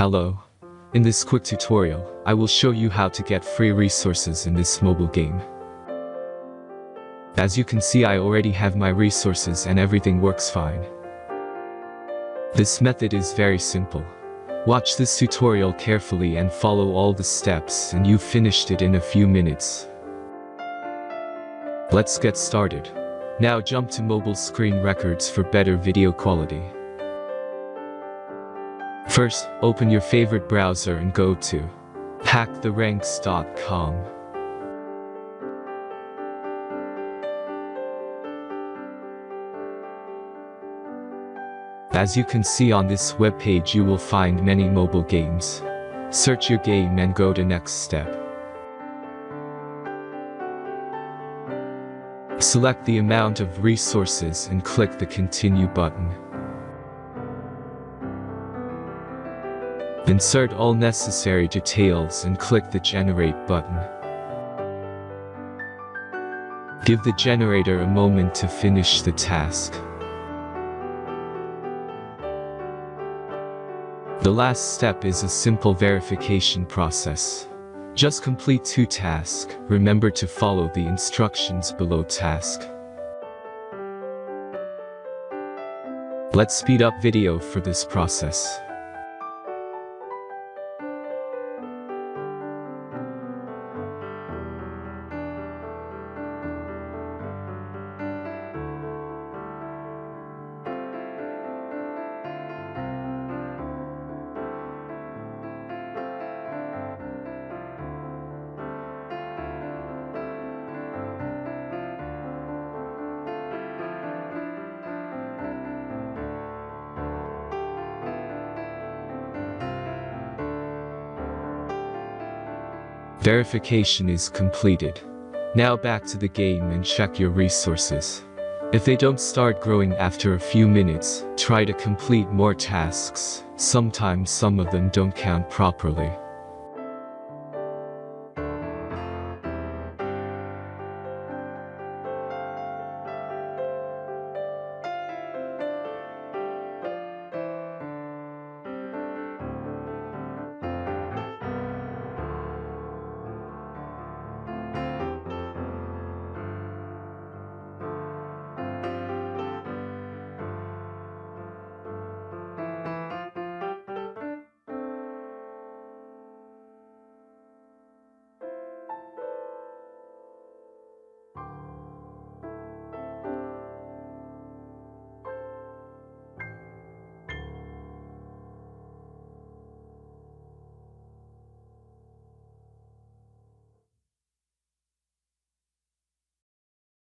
Hello. In this quick tutorial, I will show you how to get free resources in this mobile game. As you can see, I already have my resources and everything works fine. This method is very simple. Watch this tutorial carefully and follow all the steps and you've finished it in a few minutes. Let's get started. Now jump to mobile screen records for better video quality. First, open your favorite browser and go to hacktheranks.com. As you can see on this webpage, you will find many mobile games. Search your game and go to next step. Select the amount of resources and click the continue button. Insert all necessary details and click the generate button. Give the generator a moment to finish the task. The last step is a simple verification process. Just complete 2 tasks. Remember to follow the instructions below task. Let's speed up video for this process. Verification is completed. Now back to the game and check your resources. If they don't start growing after a few minutes, try to complete more tasks. Sometimes some of them don't count properly.